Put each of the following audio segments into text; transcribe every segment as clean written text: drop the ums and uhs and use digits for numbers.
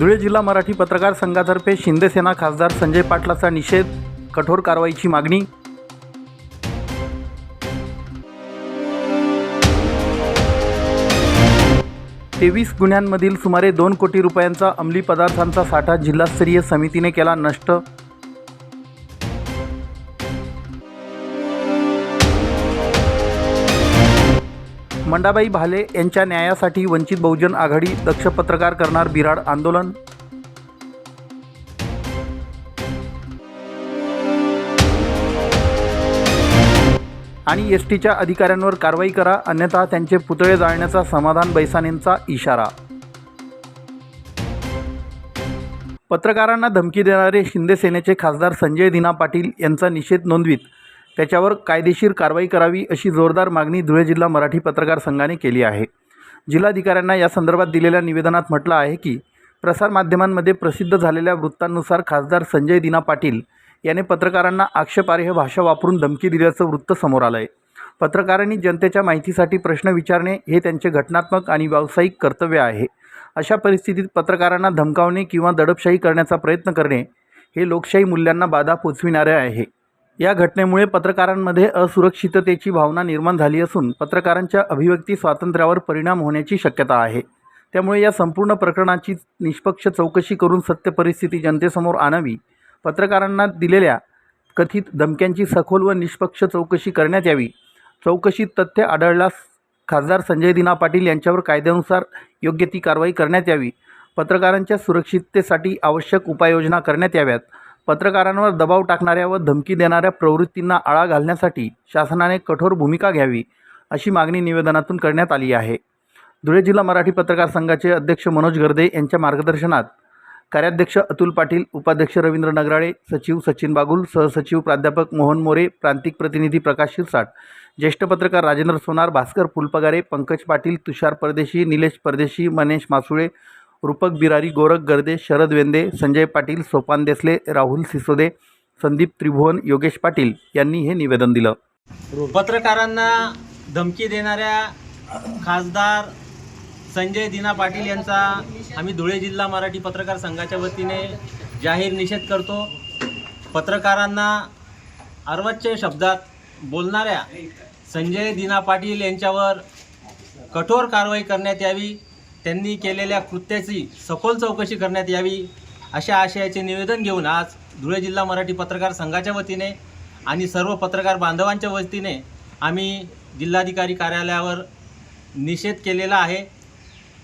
धुळे जिल्हा मराठी पत्रकार संघातर्फे शिंदेसेना खासदार संजय पाटलाचा निषेध, कठोर कारवाईची मागणी। तेवीस गुन्ह्यांमधील सुमारे 2 कोटी रुपयांचा अंमली पदार्थांचा साठा जिल्हास्तरीय समितीने केला नष्ट। मंडाबाई भाले यांच्या न्यायासाठी वंचित बहुजन आघाडी दक्ष पत्रकार करणार बिराड आंदोलन। आणि एसटीच्या अधिकाऱ्यांवर कारवाई करा, अन्यथा त्यांचे पुतळे जाळण्याचा समाधान बैसानेंचा इशारा। पत्रकारांना धमकी देणारे शिंदेसेनेचे खासदार संजय दिना पाटील यांचा निषेध नोंदवीत त्याच्यावर कायदेशीर कारवाई करावी अशी जोरदार मागणी धुळे जिल्हा मराठी पत्रकार संघाने केली आहे। जिल्हाधिकाऱ्यांना या संदर्भात दिलेल्या निवेदनात म्हटलं आहे की प्रसारमाध्यमांमध्ये प्रसिद्ध झालेल्या वृत्तांनुसार खासदार संजय दिना पाटील याने पत्रकारांना आक्षेपार्ह भाषा वापरून धमकी दिल्याचं वृत्त समोर आलं आहे। पत्रकारांनी जनतेच्या माहितीसाठी प्रश्न विचारणे हे त्यांचे घटनात्मक आणि व्यावसायिक कर्तव्य आहे। अशा परिस्थितीत पत्रकारांना धमकावणे किंवा दडपशाही करण्याचा प्रयत्न करणे हे लोकशाही मूल्यांना बाधा पोचविणारे आहे। या घटनेमुळे पत्रकारांमध्ये असुरक्षिततेची भावना निर्माण झाली असून पत्रकारांच्या अभिव्यक्ती स्वातंत्र्यावर परिणाम होण्याची शक्यता आहे। त्यामुळे या संपूर्ण प्रकरणाची निष्पक्ष चौकशी करून सत्य परिस्थिती जनतेसमोर आणावी, पत्रकारांना दिलेल्या कथित धमक्यांची सखोल व निष्पक्ष चौकशी करण्यात यावी। चौकशीत तथ्य आढळल्यास खासदार संजय दिना पाटील यांच्यावर कायद्यानुसार योग्य ती कारवाई करण्यात यावी। पत्रकारांच्या सुरक्षिततेसाठी आवश्यक उपाययोजना करण्यात याव्यात। पत्रकारांवर दबाव टाकणाऱ्या व धमकी देणाऱ्या प्रवृत्तींना आळा घालण्यासाठी शासनाने कठोर भूमिका घ्यावी अशी मागणी निवेदनातून करण्यात आली आहे। धुळे जिल्हा मराठी पत्रकार संघाचे अध्यक्ष मनोज गर्दे यांच्या मार्गदर्शनात कार्याध्यक्ष अतुल पाटील, उपाध्यक्ष रवींद्र नगराळे, सचिव सचिन बागुल, सहसचिव प्राध्यापक मोहन मोरे, प्रांतिक प्रतिनिधी प्रकाश शिरसाट, ज्येष्ठ पत्रकार राजेंद्र सोनार, भास्कर फुलपगारे, पंकज पाटील, तुषार परदेशी, निलेश परदेशी, मनेश मासुळे, रूपक बिरारी, गोरख गर्दे, शरद वेंदे, संजय पाटील, सोपान देसले, राहुल सिसोदे, संदीप त्रिभुवन, योगेश पाटील यांनी हे निवेदन दिलं। पत्रकारांना धमकी देणाऱ्या खासदार संजय दिना पाटील यांचा आम्ही धुळे जिल्हा मराठी पत्रकार संघाच्या वतीने जाहीर निषेध करतो। पत्रकारांना अर्वाच्य शब्दात बोलणाऱ्या संजय दिना पाटील यांच्यावर कठोर कारवाई करण्यात यावी, त्यांनी केलेल्या कृत्याची सखोल चौकशी करण्यात यावी अशा आशयाचे निवेदन घेऊन आज धुळे जिल्हा मराठी पत्रकार संघाच्या वतीने आणि सर्व पत्रकार बांधवांच्या वतीने आम्ही जिल्हाधिकारी कार्यालयावर निषेध केलेला आहे।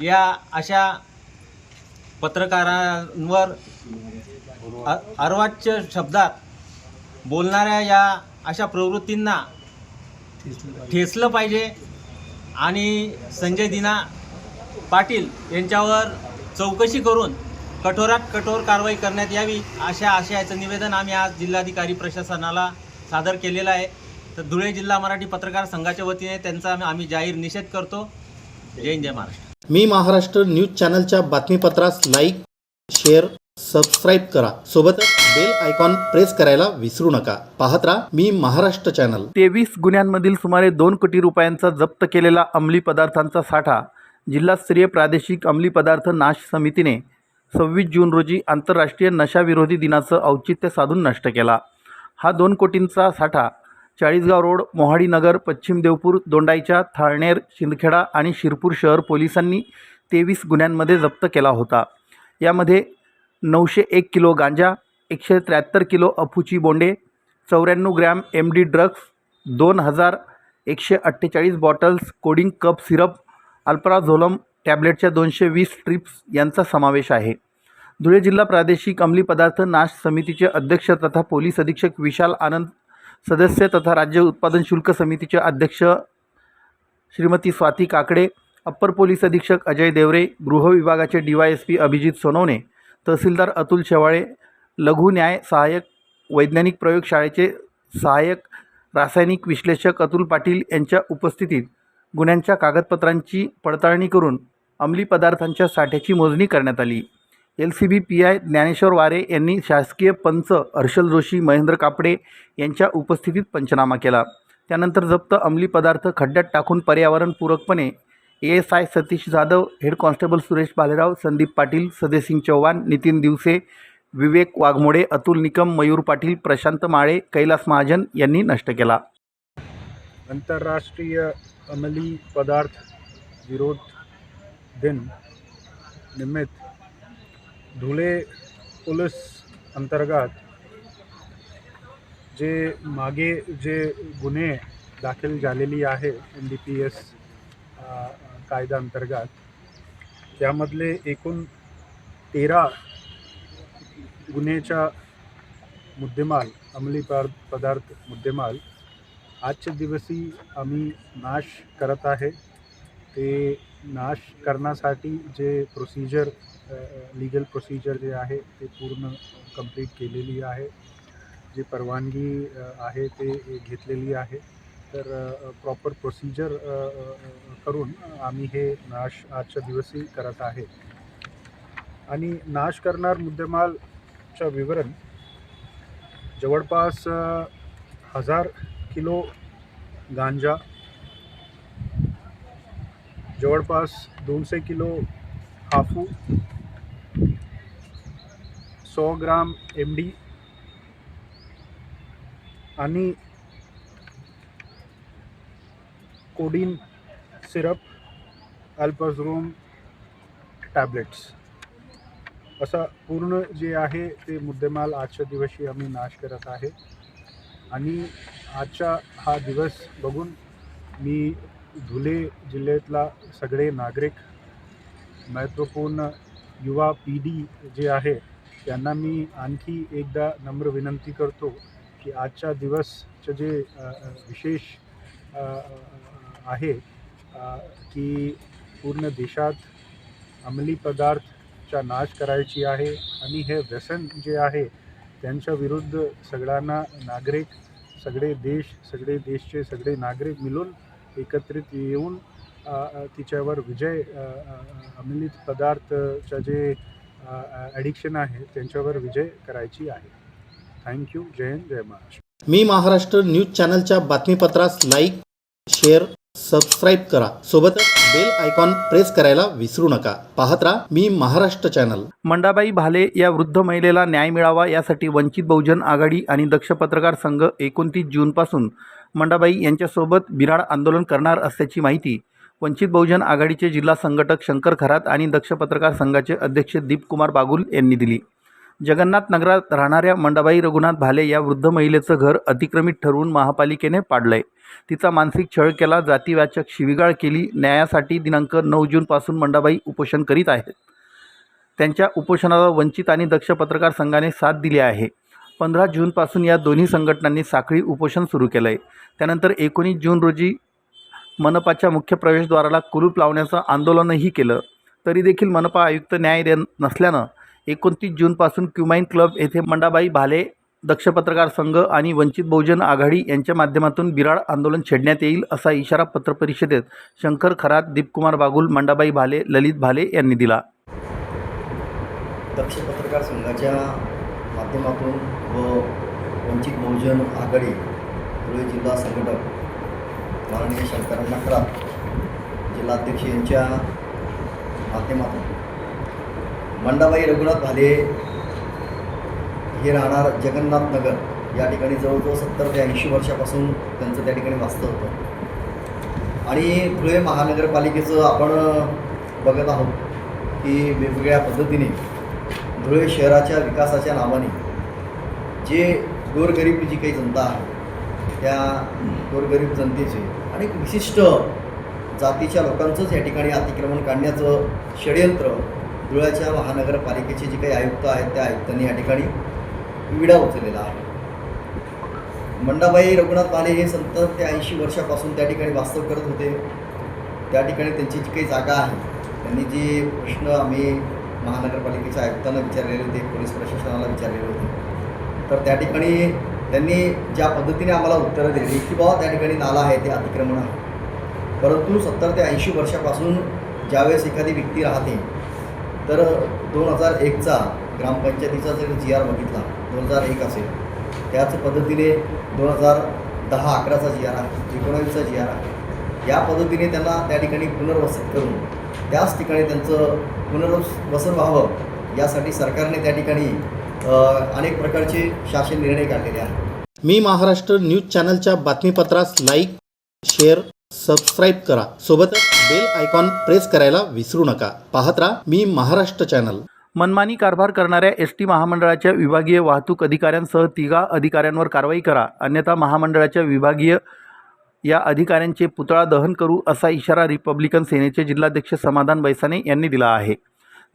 या अशा पत्रकारांवर अर्वाच्य शब्दात बोलणाऱ्या या अशा प्रवृत्तींना ठेचलं पाहिजे आणि संजय दिना पाटील यांच्यावर चौकशी करून कठोरात कठोर कारवाई करण्यात यावी अशा आशयाचं निवेदन आम्ही आज जिल्हाधिकारी प्रशासनाला सादर केलेलं आहे। तर धुळे जिल्हा मराठी पत्रकार संघाच्या वतीने त्यांचा आम्ही जाहीर निषेध करतो। जय हिंद, जय महाराष्ट्र। मी महाराष्ट्र न्यूज चॅनलच्या बातमीपत्रास लाईक, शेअर, सबस्क्राईब करा। सोबतच बेल आयकॉन प्रेस करायला विसरू नका। पाहत राहा मी महाराष्ट्र चॅनल। 23 गुन्ह्यांमधील सुमारे 2 कोटी रुपयांचा जप्त केलेला अंमली पदार्थांचा साठा जिल्हास्तरीय प्रादेशिक अंमली पदार्थ नाश समितीने 26 जून रोजी आंतरराष्ट्रीय नशाविरोधी दिनाचं औचित्य साधून नष्ट केला। हा 2 कोटींचा साठा चाळीसगाव रोड, मोहाडी नगर, पश्चिम देवपूर, दोंडाईचा, थाळनेर, शिंदखेडा आणि शिरपूर शहर पोलिसांनी 23 गुन्ह्यांमध्ये जप्त केला होता। यामध्ये 901 किलो गांजा, 173 किलो अफूची बोंडे, 94 gram MD drugs, 2148 bottles codeine cough syrup, alprazolam टॅब्लेटच्या 220 स्ट्रिप्स यांचा समावेश आहे। धुळे जिल्हा प्रादेशिक अंमली पदार्थ नाश समितीचे अध्यक्ष तथा पोलीस अधीक्षक विशाल आनंद, सदस्य तथा राज्य उत्पादन शुल्क समितीचे अध्यक्ष श्रीमती स्वाती काकडे, अप्पर पोलीस अधीक्षक अजय देवरे, गृह विभागाचे DYSP अभिजित सोनवणे, तहसीलदार अतुल शेवाळे, लघु न्याय सहाय्यक वैज्ञानिक प्रयोगशाळेचे सहाय्यक रासायनिक विश्लेषक अतुल पाटील यांच्या उपस्थितीत गुन्ह्यांच्या कागदपत्रांची पडताळणी करून अंमली पदार्थांच्या साठ्याची मोजणी करण्यात आली। LCB PI ज्ञानेश्वर वारे यांनी शासकीय पंच हर्षल जोशी, महेंद्र कापडे यांच्या उपस्थितीत पंचनामा केला। त्यानंतर जप्त अंमली पदार्थ खड्ड्यात टाकून पर्यावरणपूरकपणे ASI Satish Jadhav, head constable Suresh Bhalerao, Sandeep Patil, Sadesingh Chavan, Nitin Divase, Vivek Waghmode, Atul Nikam, Mayur Patil, Prashant Male, Kailas Mahajan यांनी नष्ट केला. अंतर्राष्ट्रीय अंमली पदार्थ विरोध दिन निमित्त धुळे पोलीस अंतर्गत मागे गुन्हे दाखल झालेली आहे NDPS कायदा अंतर्गत, त्यामधले एकूण 13 गुन्ह्याचा मुद्देमाल, अंमली पदार्थ मुद्देमाल आजच्या दिवशी आम्ही नाश करत आहे. ते नाश करण्यासाठी जे प्रोसिजर, लीगल प्रोसिजर जे आहे ते पूर्ण कंप्लीट केलेली आहे. जी परवानगी आहे ते घेतलेली आहे. तर प्रॉपर प्रोसिजर करून आम्ही हे नाश आजच्या दिवशी करत आहे. आणि नाश करणार मुद्देमालचं विवरण जवळपास 1000 किलो गांजा, जवळपास 200 किलो हाफू, 100 ग्राम MD आणि कोडीन सिरप, अल्पाझोलम टॅब्लेट्स, असा पूर्ण जे आहे ते मुद्देमाल आजच्या दिवशी आम्ही नाश करत आहे. आणि आजचा हा दिवस बघून मी धुळे जिल्ह्यातला सगळे नागरिक, महत्त्वपूर्ण युवा पिढी जे आहे त्यांना मी आणखी एकदा नम्र विनंती करतो की आजच्या दिवसचं जे विशेष आहे की पूर्ण देशात अंमली पदार्थचा नाश करायची आहे. आणि हे व्यसन जे आहे त्यांच्या विरुद्ध सगळ्यांना नागरिक, सगळे देशचे सगळे नागरिक मिळून एकत्रित येऊन तिच्यावर विजय, अंमली पदार्थच्या जे ॲडिक्शन आहे त्यांच्यावर विजय करायची आहे. थँक्यू. जय हिंद, जय महाराष्ट्र. मी महाराष्ट्र न्यूज चॅनलच्या बातमीपत्रास लाईक, शेअर, सबस्क्राईब करा. सोबतच बेल आयकॉन प्रेस करायला विसरू नका. पाहत राहा मी महाराष्ट्र चॅनल. मंडाबाई भाले या वृद्ध महिलेला न्याय मिळावा यासाठी वंचित बहुजन आघाडी आणि दक्ष पत्रकार संघ 29 जूनपासून मंडाबाई यांच्यासोबत बिऱ्हाड आंदोलन करणार असल्याची माहिती वंचित बहुजन आघाडीचे जिल्हा संघटक शंकर खरात आणि दक्ष पत्रकार संघाचे अध्यक्ष दीपकुमार बागुल यांनी दिली. जगन्नाथ नगरात राहणाऱ्या मंडाबाई रघुनाथ भाले या वृद्ध महिलेचं घर अतिक्रमित ठरवून महापालिकेने पाडलंय. तिचा मानसिक छळ केला, जातीवाचक शिवीगाळ केली. न्यायासाठी दिनांक 9 जूनपासून मंडाबाई उपोषण करीत आहेत. त्यांच्या उपोषणाला वंचित आणि दक्ष पत्रकार संघाने साथ दिली आहे. 15 जूनपासून या दोन्ही संघटनांनी साखळी उपोषण सुरू केलं आहे. त्यानंतर 19 जून रोजी मनपाच्या मुख्य प्रवेशद्वाराला कुलूप लावण्याचं आंदोलनही केलं. तरी देखील मनपा आयुक्त न्याय देत नसल्यानं 29 जूनपासून क्युमाइन क्लब येथे मंडाबाई भाले, दक्ष पत्रकार संघ आणि वंचित बहुजन आघाडी यांच्या माध्यमातून बिऱ्हाड आंदोलन छेडण्यात येईल असा इशारा पत्रपरिषदेत शंकर खरात, दीपकुमार बागुल, मंडाबाई भाले, ललित भाले यांनी दिला. दक्ष पत्रकार संघाच्या माध्यमातून व वंचित बहुजन आघाडी धुळे जिल्हा संघटक माननीय शंकरांना खरात जिल्हाध्यक्ष यांच्या माध्यमातून मंडाबाई रघुनाथ भाले हे राहणार जगन्नाथ नगर या ठिकाणी जवळजवळ 70 ते 80 वर्षापासून त्यांचं त्या ठिकाणी वास्तव होतं. आणि धुळे महानगरपालिकेचं आपण बघत आहोत की वेगवेगळ्या पद्धतीने धुळे शहराच्या विकासाच्या नावाने जे गोरगरीब जी काही जनता आहे त्या गोरगरीब जनतेचे आणि विशिष्ट जातीच्या लोकांचंच या ठिकाणी अतिक्रमण काढण्याचं षडयंत्र धुळ्याच्या महानगरपालिकेचे जे काही आयुक्त आहेत त्या आयुक्तांनी या ठिकाणी विडा उचललेला आहे. मंडाबाई रघुनाथ भाले हे 70 ते 80 वर्षापासून त्या ठिकाणी वास्तव करत होते. त्या ठिकाणी त्यांची जी काही जागा आहे, त्यांनी जे प्रश्न आम्ही महानगरपालिकेच्या आयुक्तांना विचारलेले होते, पोलीस प्रशासनाला विचारलेले होते, तर त्या ठिकाणी त्यांनी ज्या पद्धतीने आम्हाला उत्तरं दिली की बाबा त्या ठिकाणी नाला आहे ते अतिक्रमण आहे. परंतु 70 ते 80 वर्षापासून ज्यावेळेस एखादी व्यक्ती राहते तर 2001चा ग्रामपंचायतीचा जर GR बघितला, 2001 असेल, त्याच पद्धतीने 2010-11चा GR आहे, 19चा GR आहे. या पद्धतीने त्यांना त्या ठिकाणी पुनर्वसित करून त्याच ठिकाणी त्यांचं पुनर्वसन व्हावं यासाठी सरकारने त्या ठिकाणी अनेक प्रकारचे शासन निर्णय काढलेले आहेत. मी महाराष्ट्र न्यूज चॅनलच्या बातमीपत्रास लाईक, शेअर, सबस्क्राईब करा. सोबतच बेल आयकॉन प्रेस करायला विसरू नका. पाहत राहा मी महाराष्ट्र चॅनल. मनमानी कारभार करणाऱ्या एस.टी. महामंडळाच्या विभागीय वाहतूक अधिकाऱ्यांसह 3 अधिकाऱ्यांवर कारवाई करा, अन्यथा महामंडळाच्या विभागीय या अधिकाऱ्यांचे पुतळा दहन करू, असा इशारा रिपब्लिकन सेनेचे जिल्हाध्यक्ष समाधान बैसाने यांनी दिला आहे.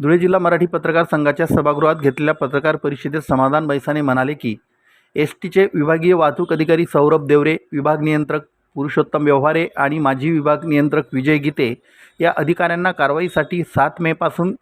धुळे जिल्हा मराठी पत्रकार संघाच्या सभागृहात घेतलेल्या पत्रकार परिषदेत समाधान बैसाने म्हणाले की एस.टीचे विभागीय वाहतूक अधिकारी सौरभ देवरे, विभाग नियंत्रक पुरुषोत्तम व्यवहारे आणि माजी विभाग नियंत्रक विजय गीते या अधिकाऱ्यांना कारवाईसाठी 7 मेपासून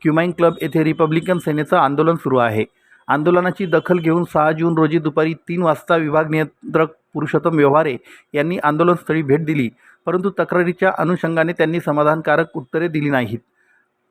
क्युमाइन क्लब येथे रिपब्लिकन सेनेचं आंदोलन सुरू आहे. आंदोलनाची दखल घेऊन 6 जून रोजी दुपारी 3 वाजता विभाग नियंत्रक पुरुषोत्तम व्यवहारे यांनी आंदोलनस्थळी भेट दिली, परंतु तक्रारीच्या अनुषंगाने त्यांनी समाधानकारक उत्तरे दिली नाहीत.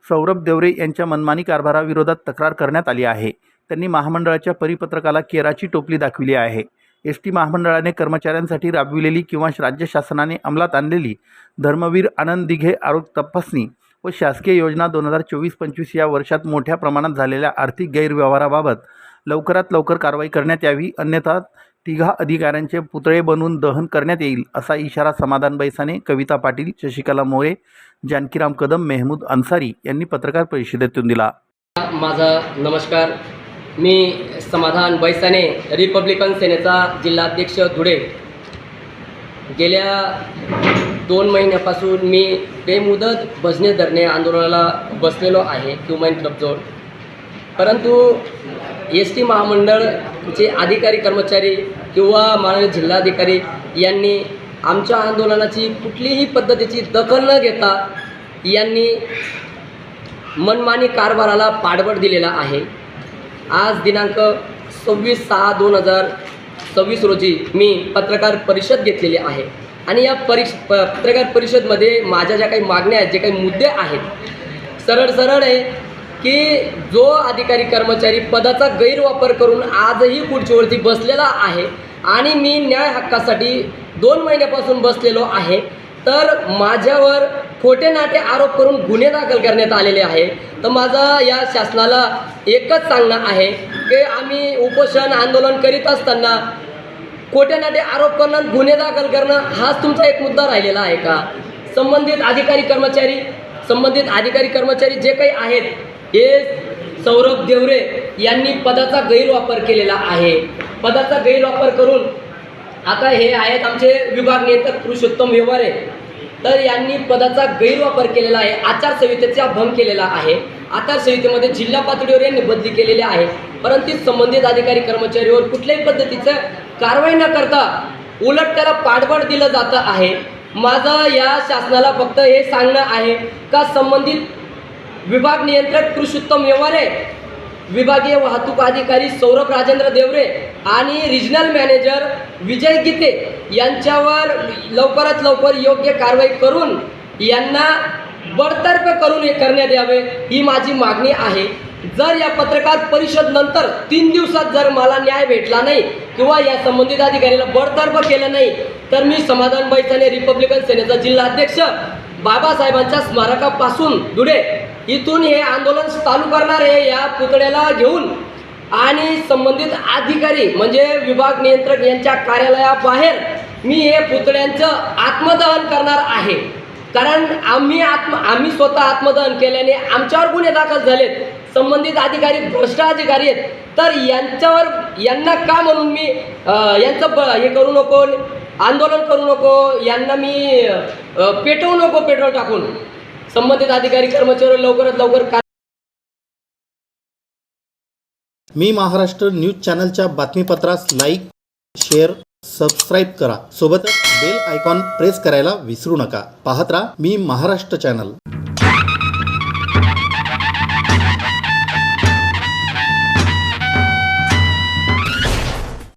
सौरभ देवरे यांच्या मनमानी कारभाराविरोधात तक्रार करण्यात आली आहे. त्यांनी महामंडळाच्या परिपत्रकाला केराची टोपली दाखविली आहे. एस.टी. महामंडळाने कर्मचाऱ्यांसाठी राबविलेली किंवा राज्य शासनाने अंमलात आणलेली धर्मवीर आनंद दिघे आरोग्य तपासणी व शासकीय योजना 2024-25 या वर्षात मोठ्या प्रमाणात झालेल्या आर्थिक गैरव्यवहाराबाबत लवकरात लवकर कारवाई करण्यात यावी, अन्यथा 3 अधिकाऱ्यांचे पुतळे बनवून दहन करण्यात येईल, असा इशारा समाधान बैसाने, कविता पाटील, शशिकला मोरे, जानकीराम कदम, मेहमूद अन्सारी यांनी पत्रकार परिषदेतून दिला. माझा नमस्कार. मी समाधान बैसाने, रिपब्लिकन सेनेचा जिल्हाध्यक्ष धुळे. गेल्या 2 महिन्यापासून मी बेमुदत बजने धरणे आंदोलनाला बसलेलो आहे क्युमाइन क्लबजवळ. परंतु एस.टी. महामंडळचे अधिकारी कर्मचारी किंवा माननीय जिल्हाधिकारी यांनी आमच्या आंदोलनाची कुठलीही पद्धतीची दखल न घेता यांनी मनमानी कारभाराला पाठबळ दिलेला आहे. आज दिनांक 26/6/2026 रोजी मी पत्रकार परिषद घेतलेली आहे आणि या पत्रकार परिषदमध्ये माझ्या ज्या काही मागण्या आहेत, जे काही मुद्दे आहेत, सरळ आहे की जो अधिकारी कर्मचारी पदाचा गैरवापर करून आजही खुर्चीवरती बसलेला आहे आणि मी न्याय हक्कासाठी 2 महिन्यापासून बसलेलो आहे, तर माझ्यावर खोटे नाटे आरोप करून गुन्हे दाखल करण्यात आलेले आहे. तर माझा या शासनाला एकच सांगणं आहे की आम्ही उपोषण आंदोलन करीत असताना खोटे नाटे आरोप करणं, गुन्हे दाखल करणं हाच तुमचा एक मुद्दा राहिलेला आहे का? संबंधित अधिकारी कर्मचारी जे काही आहेत, हे सौरभ देवरे यांनी पदाचा गैरवापर केलेला आहे. पदाचा गैरवापर करून आता हे आहेत आमचे विभाग नियंत्रक पुरुषोत्तम व्यवहारे, तर यांनी पदाचा गैरवापर केलेला आहे, आचारसंहितेचा भंग केलेला आहे. आचारसंहितेमध्ये जिल्हा पातळीवर यांनी बदली केलेली आहे, परंतु संबंधित अधिकारी कर्मचारीवर कुठल्याही पद्धतीचं कारवाई न करता उलट त्याला पाठबळ दिलं जातं आहे. माझं या शासनाला फक्त हे सांगणं आहे का संबंधित विभाग नियंत्रक पुरुषोत्तम व्यवहारे, विभागीय वाहतूक अधिकारी सौरभ राजेंद्र देवरे आणि रिजनल मॅनेजर विजय गीते यांच्यावर लवकरात लवकर योग्य कारवाई करून यांना बडतर्फ करून हे करण्यात यावे, ही माझी मागणी आहे. जर या पत्रकार परिषद नंतर 3 दिवसात जर मला न्याय भेटला नाही किंवा या संबंधित अधिकाऱ्याला बडतर्फ केलं नाही, तर मी समाधान बैसाने, रिपब्लिकन सेनेचा जिल्हाध्यक्ष, बाबासाहेबांच्या स्मारकापासून धुळे इथून हे आंदोलन चालू करणार आहे या पुतळ्याला घेऊन. आणि संबंधित अधिकारी म्हणजे विभाग नियंत्रक यांच्या कार्यालयाबाहेर मी हे पुतळ्यांचं आत्मदहन करणार आहे. कारण आम्ही स्वतः आत्मदहन केल्याने आमच्यावर गुन्हे दाखल झालेत. संबंधित अधिकारी भ्रष्ट अधिकारी आहेत, तर यांना का म्हणून मी यांचं हे करू नको, आंदोलन करू नको, यांना मी पेटवू नको पेट्रोल टाकून. संबंधित अधिकारी कर्मचारी लवकरात लवकर. मी महाराष्ट्र न्यूज चॅनलच्या बातमीपत्रास लाईक, शेअर, सबस्क्राईब करा. सोबतच बेल आयकॉन प्रेस करायला विसरू नका. पाहत राहा मी महाराष्ट्र चॅनल.